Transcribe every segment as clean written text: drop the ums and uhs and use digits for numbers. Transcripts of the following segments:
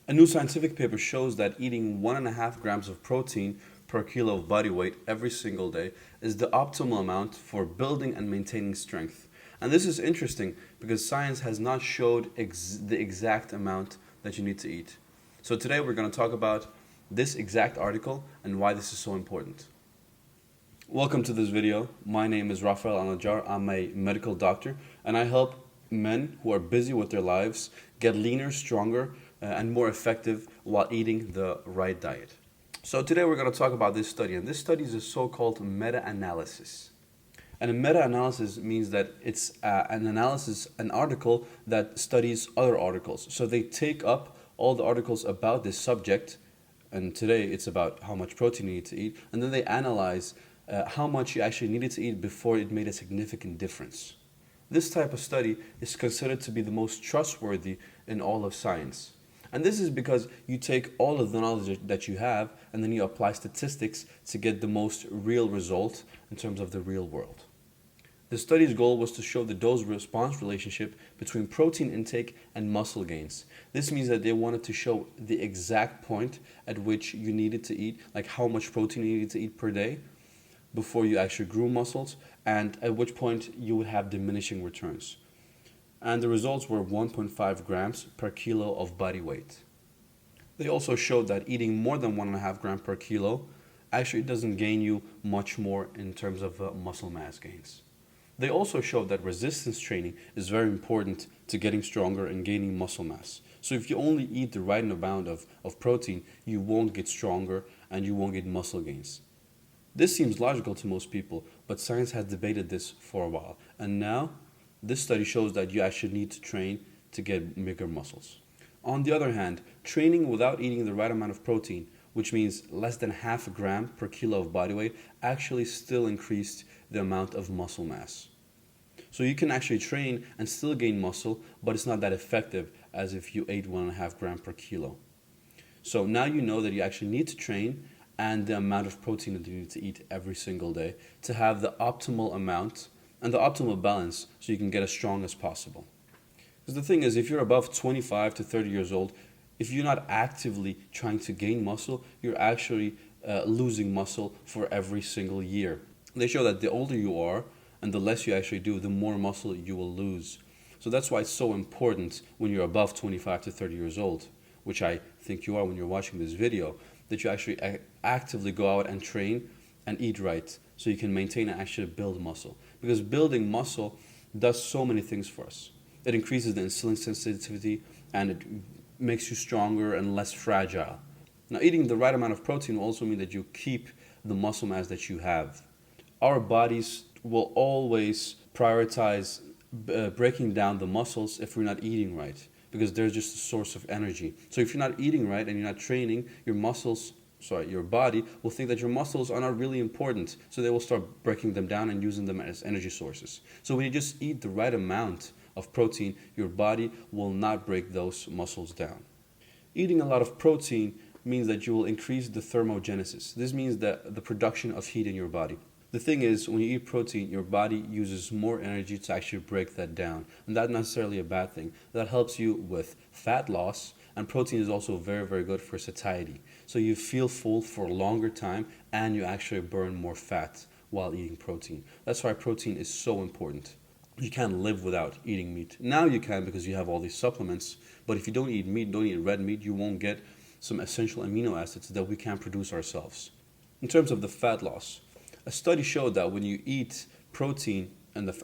A new scientific paper shows that eating 1.5 grams of protein per kilo of body weight every single day is the optimal amount for building and maintaining strength. And this is interesting because science has not showed the exact amount that you need to eat. So today we're going to talk about this exact article and why this is so important. Welcome to this video. My name is Al-Najaar. I'm a medical doctor and I help men who are busy with their lives get leaner, stronger, and more effective while eating the right diet. So today we're going to talk about this study, and this study is a so-called meta-analysis. And a meta-analysis means that it's an article that studies other articles. So they take up all the articles about this subject, and today it's about how much protein you need to eat, and then they analyze how much you actually needed to eat before it made a significant difference. This type of study is considered to be the most trustworthy in all of science. And this is because you take all of the knowledge that you have and then you apply statistics to get the most real result in terms of the real world. The study's goal was to show the dose-response relationship between protein intake and muscle gains. This means that they wanted to show the exact point at which you needed to eat, like how much protein you needed to eat per day before you actually grew muscles, and at which point you would have diminishing returns. And the results were 1.5 grams per kilo of body weight. They also showed that eating more than 1.5 grams per kilo actually doesn't gain you much more in terms of muscle mass gains. They also showed that resistance training is very important to getting stronger and gaining muscle mass. So if you only eat the right amount of protein, you won't get stronger and you won't get muscle gains. This seems logical to most people, but science has debated this for a while. And now, this study shows that you actually need to train to get bigger muscles. On the other hand, training without eating the right amount of protein, which means less than 0.5 gram per kilo of body weight, actually still increased the amount of muscle mass. So you can actually train and still gain muscle, but it's not that effective as if you ate 1.5 gram per kilo. So now you know that you actually need to train and the amount of protein that you need to eat every single day to have the optimal amount and the optimal balance so you can get as strong as possible. Because the thing is, if you're above 25 to 30 years old, if you're not actively trying to gain muscle, you're actually losing muscle for every single year. They show that the older you are and the less you actually do, the more muscle you will lose. So that's why it's so important when you're above 25 to 30 years old, which I think you are when you're watching this video, that you actually actively go out and train and eat right so you can maintain and actually build muscle. Because building muscle does so many things for us. It increases the insulin sensitivity and it makes you stronger and less fragile. Now, eating the right amount of protein will also mean that you keep the muscle mass that you have. Our bodies will always prioritize breaking down the muscles if we're not eating right, because they're just a source of energy. So if you're not eating right and you're not training, your body will think that your muscles are not really important. So they will start breaking them down and using them as energy sources. So when you just eat the right amount of protein, your body will not break those muscles down. Eating a lot of protein means that you will increase the thermogenesis. This means that the production of heat in your body. The thing is, when you eat protein, your body uses more energy to actually break that down. And that's not necessarily a bad thing. That helps you with fat loss, and protein is also very, very good for satiety. So you feel full for a longer time, and you actually burn more fat while eating protein. That's why protein is so important. You can't live without eating meat. Now you can because you have all these supplements, but if you don't eat meat, don't eat red meat, you won't get some essential amino acids that we can't produce ourselves. In terms of the fat loss, a study showed that when you eat protein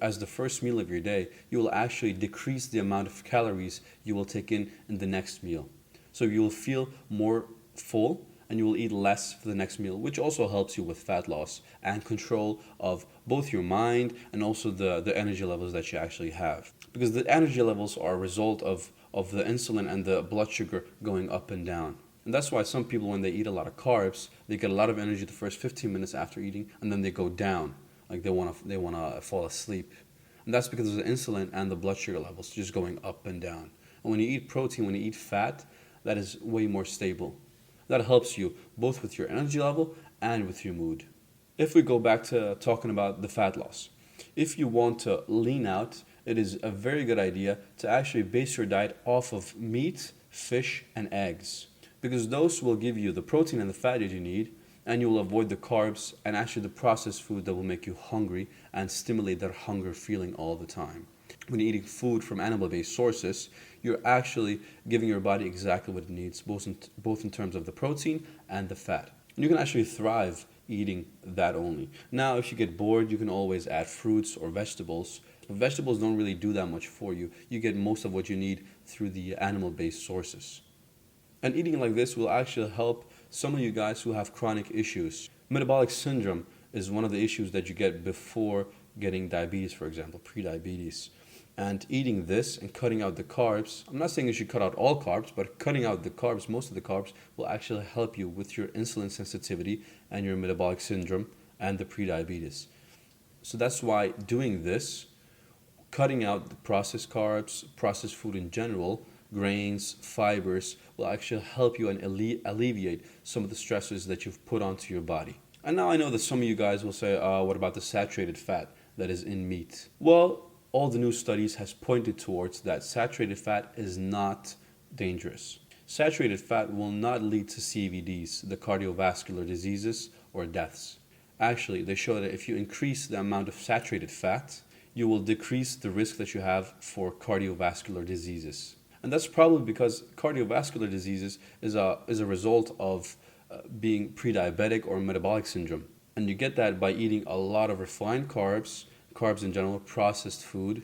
as the first meal of your day, you will actually decrease the amount of calories you will take in the next meal. So you will feel more full and you will eat less for the next meal, which also helps you with fat loss and control of both your mind and also the energy levels that you actually have. Because the energy levels are a result of the insulin and the blood sugar going up and down. And that's why some people, when they eat a lot of carbs, they get a lot of energy the first 15 minutes after eating, and then they go down, like they want to fall asleep. And that's because of the insulin and the blood sugar levels just going up and down. And when you eat protein, when you eat fat, that is way more stable. That helps you both with your energy level and with your mood. If we go back to talking about the fat loss, if you want to lean out, it is a very good idea to actually base your diet off of meat fish, and eggs, because those will give you the protein and the fat that you need, and you will avoid the carbs and actually the processed food that will make you hungry and stimulate that hunger feeling all the time. When you're eating food from animal-based sources, you're actually giving your body exactly what it needs, both in terms of the protein and the fat. And you can actually thrive eating that only. Now, if you get bored, you can always add fruits or vegetables. But vegetables don't really do that much for you. You get most of what you need through the animal-based sources. And eating like this will actually help some of you guys who have chronic issues. Metabolic syndrome is one of the issues that you get before getting diabetes, for example, pre-diabetes. And eating this and cutting out the carbs, I'm not saying you should cut out all carbs, but cutting out the carbs, most of the carbs, will actually help you with your insulin sensitivity and your metabolic syndrome and the pre-diabetes. So that's why doing this, cutting out the processed carbs, processed food in general, grains, fibers, will actually help you and alleviate some of the stresses that you've put onto your body. And now I know that some of you guys will say, what about the saturated fat that is in meat? Well, all the new studies has pointed towards that saturated fat is not dangerous. Saturated fat will not lead to CVDs, the cardiovascular diseases, or deaths. Actually, they show that if you increase the amount of saturated fat, you will decrease the risk that you have for cardiovascular diseases. And that's probably because cardiovascular diseases is a result of being pre-diabetic or metabolic syndrome. And you get that by eating a lot of refined carbs in general, processed food.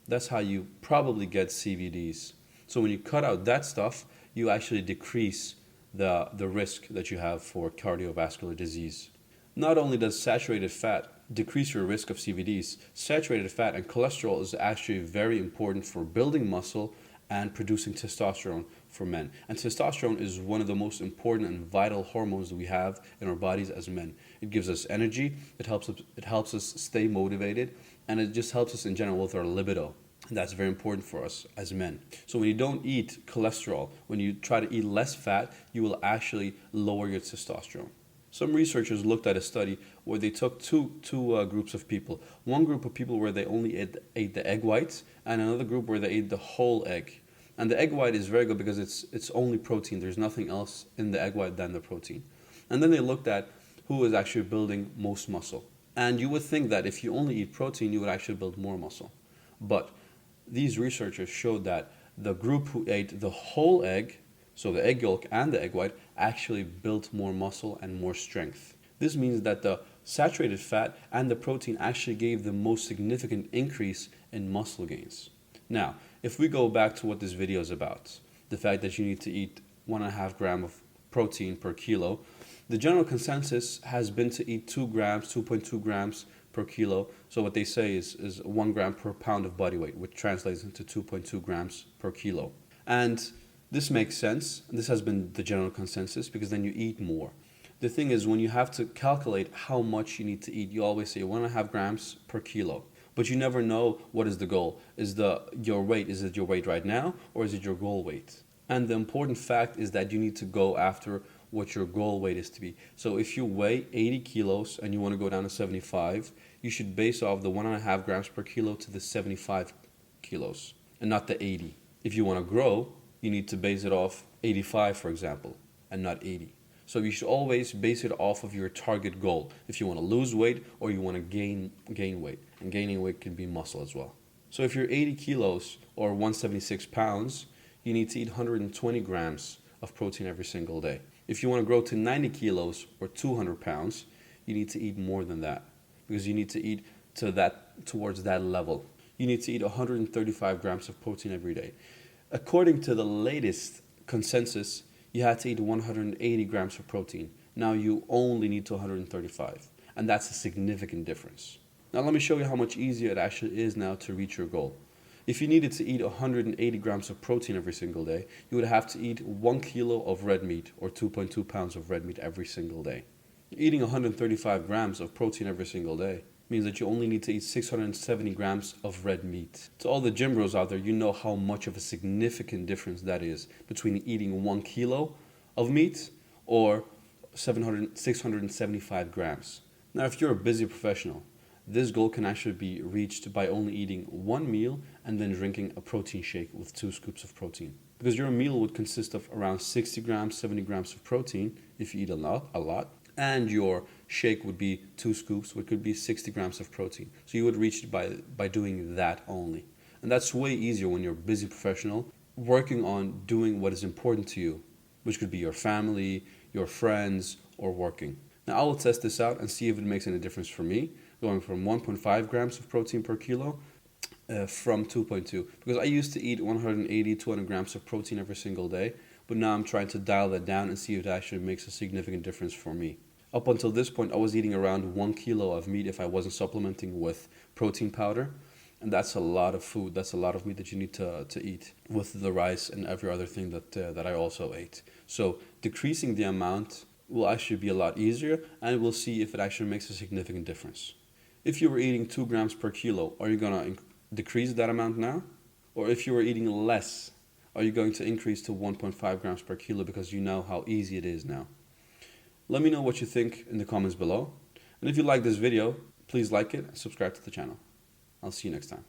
That's how you probably get CVDs. So when you cut out that stuff, you actually decrease the risk that you have for cardiovascular disease. Not only does saturated fat decrease your risk of CVDs, saturated fat and cholesterol is actually very important for building muscle and producing testosterone for men. And testosterone is one of the most important and vital hormones that we have in our bodies as men. It gives us energy, it helps us stay motivated, and it just helps us in general with our libido. And that's very important for us as men. So when you don't eat cholesterol, when you try to eat less fat, you will actually lower your testosterone. Some researchers looked at a study where they took two groups of people. One group of people where they only ate the egg whites, and another group where they ate the whole egg. And the egg white is very good because it's only protein. There's nothing else in the egg white than the protein. And then they looked at who is actually building most muscle. And you would think that if you only eat protein, you would actually build more muscle. But these researchers showed that the group who ate the whole egg, so the egg yolk and the egg white, actually built more muscle and more strength. This means that the saturated fat and the protein actually gave the most significant increase in muscle gains. Now, if we go back to what this video is about, the fact that you need to eat 1.5 grams of protein per kilo, the general consensus has been to eat 2 grams, 2.2 grams per kilo. So what they say is 1 gram per pound of body weight, which translates into 2.2 grams per kilo. And this makes sense, and this has been the general consensus, because then you eat more. The thing is, when you have to calculate how much you need to eat, you always say 1.5 grams per kilo. But you never know what is the goal. Is it your weight right now, or is it your goal weight? And the important fact is that you need to go after what your goal weight is to be. So if you weigh 80 kilos and you want to go down to 75, you should base off the 1.5 grams per kilo to the 75 kilos, and not the 80. If you want to grow, you need to base it off 85, for example, and not 80. So you should always base it off of your target goal, if you want to lose weight or you want to gain weight. And gaining weight can be muscle as well. So if you're 80 kilos or 176 pounds, you need to eat 120 grams of protein every single day. If you want to grow to 90 kilos or 200 pounds, you need to eat more than that, because you need to eat towards that level. You need to eat 135 grams of protein every day. According to the latest consensus, you had to eat 180 grams of protein. Now you only need to 135, and that's a significant difference. Now let me show you how much easier it actually is now to reach your goal. If you needed to eat 180 grams of protein every single day, you would have to eat 1 kilo of red meat or 2.2 pounds of red meat every single day. Eating 135 grams of protein every single day means that you only need to eat 670 grams of red meat. To all the gym bros out there, you know how much of a significant difference that is between eating 1 kilo of meat or 675 grams. Now, if you're a busy professional, this goal can actually be reached by only eating one meal and then drinking a protein shake with 2 scoops of protein. because your meal would consist of around 60 grams, 70 grams of protein if you eat a lot, and your shake would be 2 scoops, which could be 60 grams of protein. So you would reach it by doing that only. And that's way easier when you're a busy professional working on doing what is important to you, which could be your family, your friends, or working. Now I will test this out and see if it makes any difference for me, going from 1.5 grams of protein per kilo from 2.2, because I used to eat 180, 200 grams of protein every single day, but now I'm trying to dial that down and see if it actually makes a significant difference for me. Up until this point, I was eating around 1 kilo of meat if I wasn't supplementing with protein powder, and that's a lot of food. That's a lot of meat that you need to eat with the rice and every other thing that I also ate. So decreasing the amount will actually be a lot easier, and we'll see if it actually makes a significant difference. If you were eating 2 grams per kilo, are you going to decrease that amount now? Or if you were eating less, are you going to increase to 1.5 grams per kilo because you know how easy it is now? Let me know what you think in the comments below. And if you like this video, please like it and subscribe to the channel. I'll see you next time.